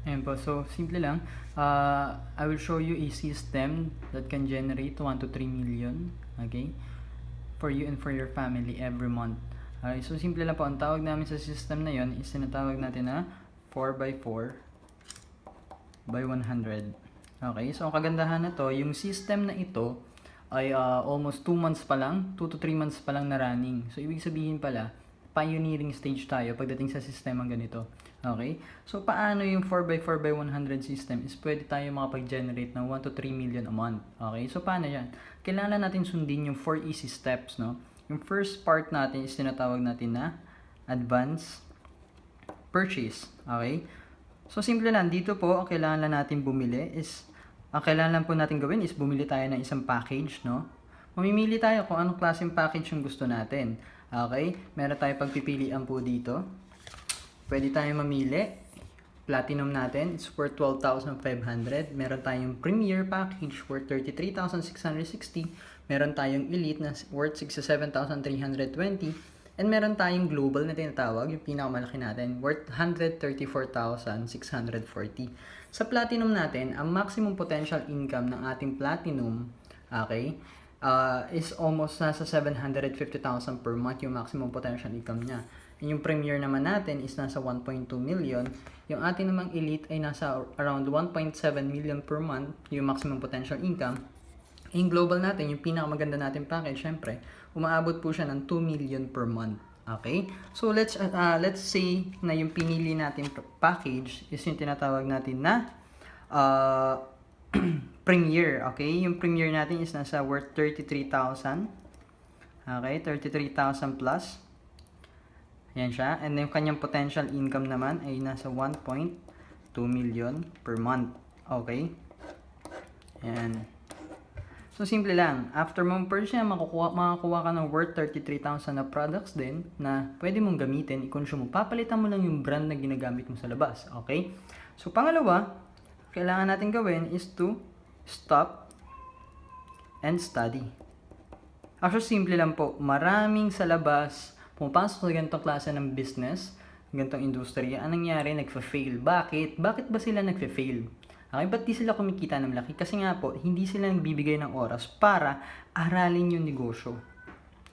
Ayan po. So, simple lang. I will show you a system that can generate 1 to 3 million. Okay? For you and for your family every month. Okay? So, simple lang po. Ang tawag namin sa system na yon is tinatawag natin na 4x4 by 100. Okay? So, ang kagandahan na to, yung system na ito ay almost 2 months pa lang, 2 to 3 months pa lang na running. So, ibig sabihin pala, pioneering stage tayo pagdating sa sistemang ganito. Okay? So, paano yung 4x4 by 100 system is pwede tayo makapag-generate ng 1 to 3 million a month. Okay? So, paano yan? Kailangan natin sundin yung 4 easy steps, no? Yung first part natin is tinatawag natin na advance purchase. Okay? So, simple lang. Dito po, ang kailangan lang natin bumili is, ang kailangan lang po natin gawin is bumili tayo ng isang package, no? Mamimili tayo kung anong klaseng package yung gusto natin. Okay? Meron tayong pagpipilian po dito. Pwede tayong mamili. Platinum natin is worth 12,500. Meron tayong Premier package worth 33,660. Meron tayong Elite na worth 67,320. And meron tayong Global na tinatawag, yung pinakamalaki natin, worth 134,640. Sa Platinum natin, ang maximum potential income ng ating Platinum, okay, is almost nasa 750,000 per month yung maximum potential income niya. And yung Premier naman natin is nasa 1.2 million. Yung ating namang Elite ay nasa around 1.7 million per month yung maximum potential income. Yung Global natin, yung pinakamaganda natin package, syempre, umaabot po siya ng 2 million per month. Okay? So, let's say na yung pinili natin package is yung tinatawag natin na Premier, okay? Yung Premier natin is nasa worth 33,000. Okay, 33,000 plus. Yan siya. And yung kanyang potential income naman ay nasa 1.2 million per month. Okay? Yan. So, simple lang. After mong purchase niya, makakuha ka ng worth 33,000 na products din na pwede mong gamitin, i-consume mo. Papalitan mo lang yung brand na ginagamit mo sa labas. Okay? So, pangalawa, kailangan natin gawin is to stop and study. Actually, simple lang po. Maraming sa labas pumapasok sa ganitong klase ng business, ganitong industriya. Anong nangyari? Nagfa-fail. Bakit? Bakit ba sila nagfa-fail? Okay, ba't di sila kumikita ng malaki? Kasi nga po, hindi sila nagbibigay ng oras para aralin yung negosyo.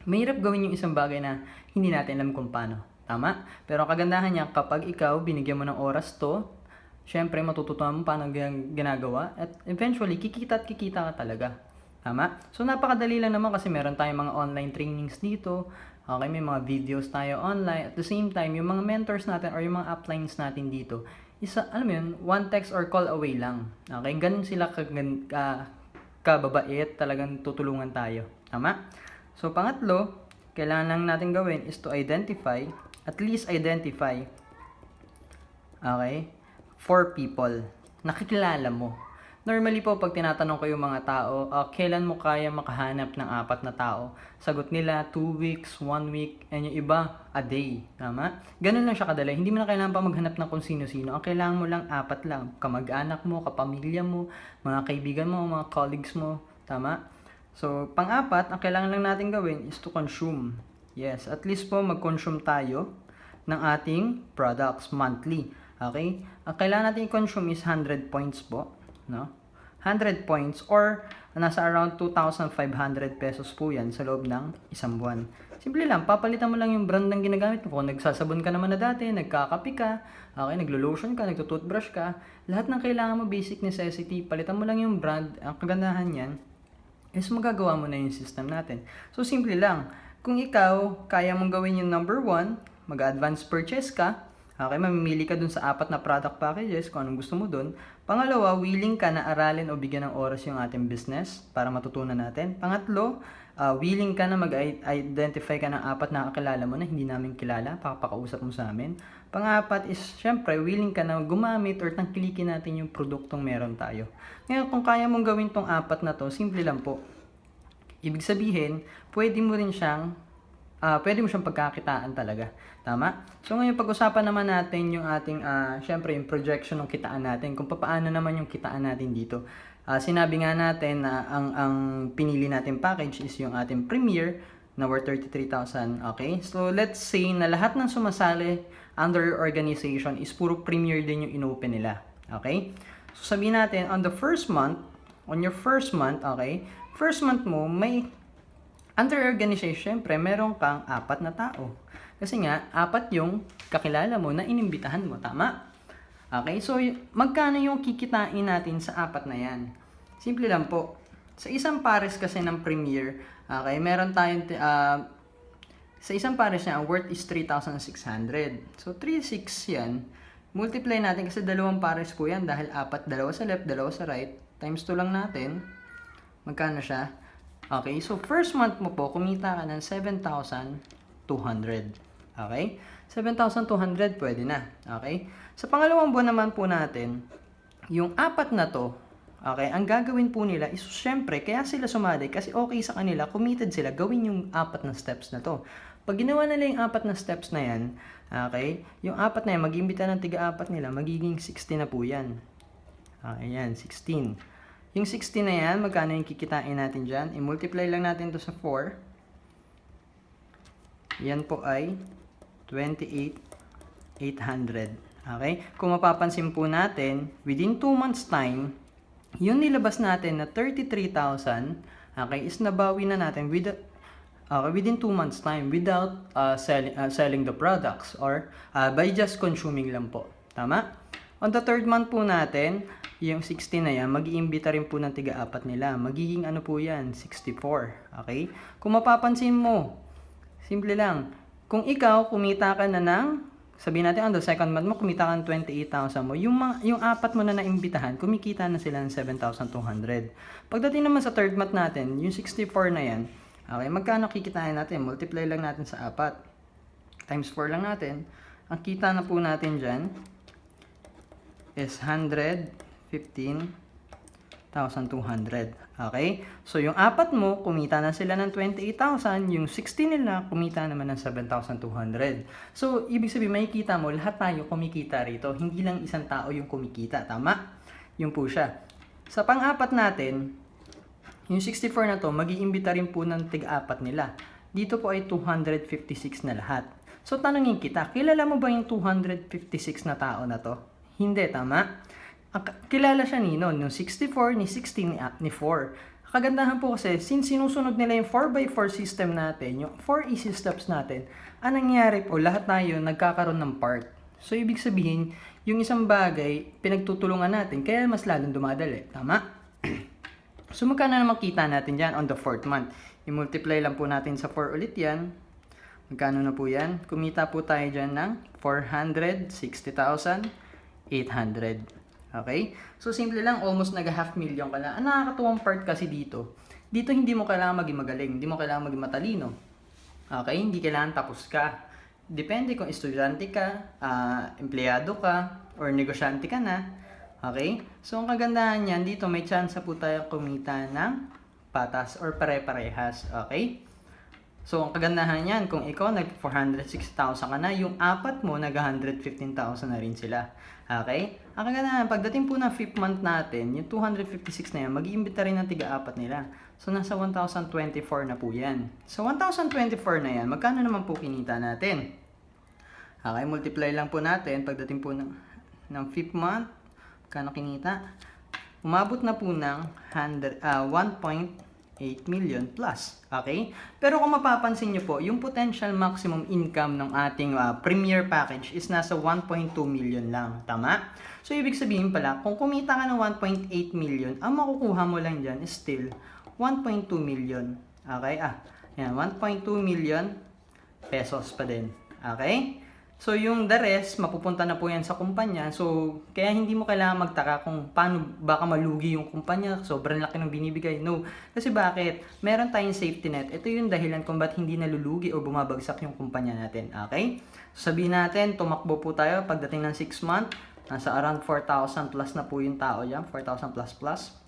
Mahirap gawin yung isang bagay na hindi natin alam kung paano. Tama? Pero ang kagandahan niya, kapag ikaw binigyan mo ng oras to, syempre matututunan mo paano ginagawa at eventually kikita ka talaga. Tama? So napakadali lang naman kasi meron tayong mga online trainings dito. Okay, may mga videos tayo online. At the same time, yung mga mentors natin or yung mga uplines natin dito, alam mo yun, one text or call away lang. Okay, ganun sila kababait, talagang tutulungan tayo. Tama? So pangatlo, kailangan lang natin gawin is to identify, at least identify, okay, 4 people. Nakikilala mo. Normally po, pag tinatanong ko yung mga tao, kailan mo kaya makahanap ng 4 na tao? Sagot nila, 2 weeks, 1 week, and yung iba, a day. Tama? Ganun lang siya kadali. Hindi mo na kailangan pa maghanap ng kung sino-sino. Ang kailangan mo lang 4 lang. Kamag-anak mo, kapamilya mo, mga kaibigan mo, mga colleagues mo. Tama? So, pang-4, ang kailangan lang natin gawin is to consume. Yes, at least po mag-consume tayo ng ating products monthly. Okay? Ang kailangan natin i-consume is 100 points po. No? 100 points or nasa around 2,500 pesos po yan sa loob ng isang buwan. Simple lang, papalitan mo lang yung brand ng ginagamit mo. Kung nagsasabon ka naman na dati, nagkakape ka, okay, naglo-lotion ka, nagtutoothbrush ka, lahat ng kailangan mo, basic necessity, palitan mo lang yung brand. Ang kagandahan yan is magagawa mo na yung system natin. So, simple lang. Kung ikaw, kaya mong gawin yung number 1, mag-advance purchase ka, okay, mamimili ka dun sa 4 na product packages kung anong gusto mo dun. Pangalawa, willing ka na aralin o bigyan ng oras yung ating business para matutunan natin. Pangatlo, willing ka na mag-identify ka ng 4 na kakilala mo na hindi namin kilala, pakakausap mo sa amin. Pang-4 is, syempre, willing ka na gumamit or tangkilikin natin yung produktong meron tayo. Ngayon, kung kaya mong gawin tong 4 na to, simple lang po. Ibig sabihin, pwede mo siyang pagkakitaan talaga. Tama? So ngayon, pag-usapan naman natin yung ating, syempre, yung projection ng kitaan natin, kung paano naman yung kitaan natin dito. Sinabi nga natin na ang pinili natin package is yung ating Premier na worth 33,000. Okay? So let's say na lahat ng sumasali under your organization is puro Premier din yung inopen nila. Okay? So sabihin natin, on your first month, okay, first month mo, may under organization, syempre, meron kang 4 na tao. Kasi nga, 4 yung kakilala mo na inimbitahan mo, tama? Okay, so magkano yung kikitain natin sa 4 na yan? Simple lang po. Sa isang pares kasi ng Premier, okay, meron tayong, sa isang pares niya, ang worth is 3,600. So, 3,600 yan. Multiply natin kasi dalawang pares po yan dahil 4, dalawa sa left, dalawa sa right. Times 2 lang natin. Magkano siya? Okay, so first month mo po, kumita ka ng 7,200. Okay? 7,200 pwede na. Okay? Sa pangalawang buwan naman po natin, yung 4 na to, okay, ang gagawin po nila is syempre, kaya sila sumali kasi okay sa kanila, committed sila, gawin yung 4 na steps na to. Pag ginawa nila yung 4 na steps na yan, okay, yung 4 na yan, mag-imbita ng tiga-4 nila, magiging 60 na po yan. Okay, yan, 16. Yung 60 na yan, magkano yung kikitain natin dyan? I-multiply lang natin to sa 4. Yan po ay 28,800. Okay? Kung mapapansin po natin, within 2 months time, yung nilabas natin na 33,000, okay, is nabawi na natin within 2 months time without selling the products or by just consuming lang po. Tama? On the third month po natin, yung 60 na yan, mag-iimbita rin po ng tiga-4 nila. Magiging ano po yan? 64. Okay? Kung mapapansin mo, simple lang. Kung ikaw, kumita ka na ng, sabihin natin, on the second month mo, kumita ka ng 28,000 mo. Yung 4 mo na naimbitahan, kumikita na sila ng 7,200. Pagdating naman sa third month natin, yung 64 na yan, okay, magkano kikitain natin? Multiply lang natin sa 4. Times 4 lang natin. Ang kita na po natin dyan is 115,200. Okay? So, yung 4 mo, kumita na sila ng 28,000. Yung 60 nila, kumita naman ng 7,200. So, ibig sabihin, makikita mo, lahat tayo kumikita rito. Hindi lang isang tao yung kumikita. Tama? Yun po siya. Sa pang-4 natin, yung 64 na to, mag-iimbita rin po ng tig-4 nila. Dito po ay 256 na lahat. So, tanongin kita, kilala mo ba yung 256 na tao na to? Hindi, tama? Kilala siya ni no, yung 64, ni 60, ni 4. Kagandahan po kasi, since sinusunod nila yung 4x4 system natin, yung 4 easy steps natin, anong nangyari po, lahat tayo nagkakaroon ng part. So, ibig sabihin, yung isang bagay, pinagtutulungan natin, kaya mas lalong dumadali. Tama? So, magkano naman kita natin dyan on the 4th month? I-multiply lang po natin sa 4 ulit yan. Magkano na po yan? Kumita po tayo dyan ng 460,800. Okay? So, simple lang, almost nag-500,000 ka na. Ang nakakatuwang part kasi dito, hindi mo kailangan maging magaling, hindi mo kailangan maging matalino. Okay? Hindi kailangan tapos ka. Depende kung estudyante ka, empleyado ka, or negosyante ka na. Okay? So, ang kagandahan niyan, dito may chance po tayo kumita ng patas or pare-parehas. Okay? So, ang kagandahan niyan, kung ikaw nag-460,000 ka na, yung 4 mo nag-115,000 na rin sila. Okay? Ang kagandahan, pagdating po ng 5th month natin, yung 256 na yan, mag-iimbita rin ng tiga-4 nila. So, nasa 1,024 na po yan. So, 1,024 na yan, magkano naman po kinita natin? Okay, multiply lang po natin, pagdating po ng 5th month, magkano kinita? Umabot na po ng 1.8 million plus. Okay? Pero kung mapapansin nyo po, yung potential maximum income ng ating Premier package is nasa 1.2 million lang. Tama? So, ibig sabihin pala, kung kumita ka ng 1.8 million, ang makukuha mo lang dyan is still 1.2 million. Okay? Yan, 1.2 million pesos pa din. Okay? So, yung the rest, mapupunta na po yan sa kumpanya. So, kaya hindi mo kailangan magtaka kung paano baka malugi yung kumpanya. Sobrang laki ng binibigay. No. Kasi bakit? Meron tayong safety net. Ito yung dahilan kung ba't hindi nalulugi o bumabagsak yung kumpanya natin. Okay? So, sabihin natin, tumakbo po tayo pagdating ng 6 month. Nasa around 4,000 plus na po yung tao dyan. 4,000 plus.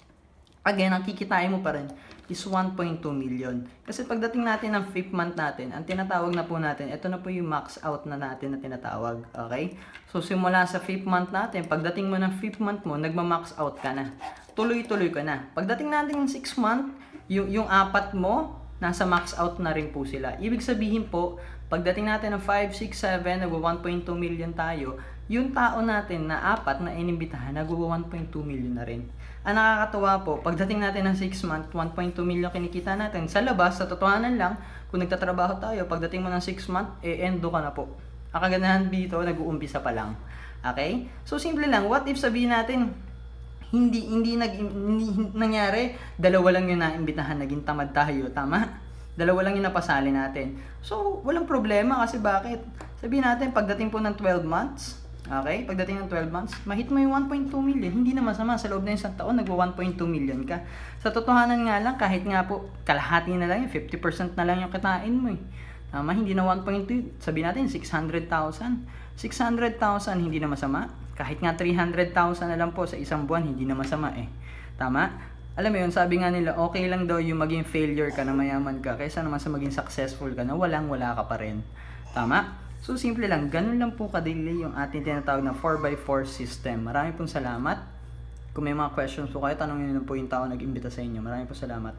Again, ang kikitain mo pa rin is 1.2 million. Kasi pagdating natin ng 5th month natin, ang tinatawag na po natin, ito na po yung max out na natin na tinatawag. Okay? So, simula sa 5th month natin, pagdating mo ng 5th month mo, nagma-max out ka na. Tuloy-tuloy ka na. Pagdating natin ng 6th month, yung 4 mo, nasa max out na rin po sila. Ibig sabihin po, pagdating natin ng 5, 6, 7, nagwa 1.2 million tayo, yung tao natin na 4 na inimbitahan, nagawa 1.2 million na rin. Ang nakakatuwa po, pagdating natin ng 6 month, 1.2 million kinikita natin. Sa labas, sa totohanan lang, kung nagtatrabaho tayo, pagdating mo ng 6 month, endo ka na po. Ang kagandahan dito, nag-uumpisa pa lang. Okay? So, simple lang. What if sabihin natin, hindi nangyari, dalawa lang yung naimbitahan, naging tamad tayo, tama? Dalawa lang yung napasali natin. So, walang problema kasi bakit? Sabihin natin, pagdating po ng 12 months, okay? Pagdating ng 12 months, mahit mo yung 1.2 million. Hindi na masama. Sa loob na isang taon, nagwa 1.2 million ka. Sa totohanan nga lang, kahit nga po, kalahati na lang yun, 50% na lang yung kitain mo eh. Tama, hindi na 1.2, sabihin natin, 600,000. 600,000, hindi na masama. Kahit nga 300,000 na lang po sa isang buwan, hindi na masama eh. Tama? Alam mo yun, sabi nga nila, okay lang daw yung maging failure ka na mayaman ka, kaysa naman sa maging successful ka na wala ka pa rin. Tama? So, simple lang. Ganun lang po kadali yung ating tinatawag na 4x4 system. Marami pong salamat. Kung may mga questions po kayo, tanongin nyo po yung tao nag-imbita sa inyo. Marami po salamat.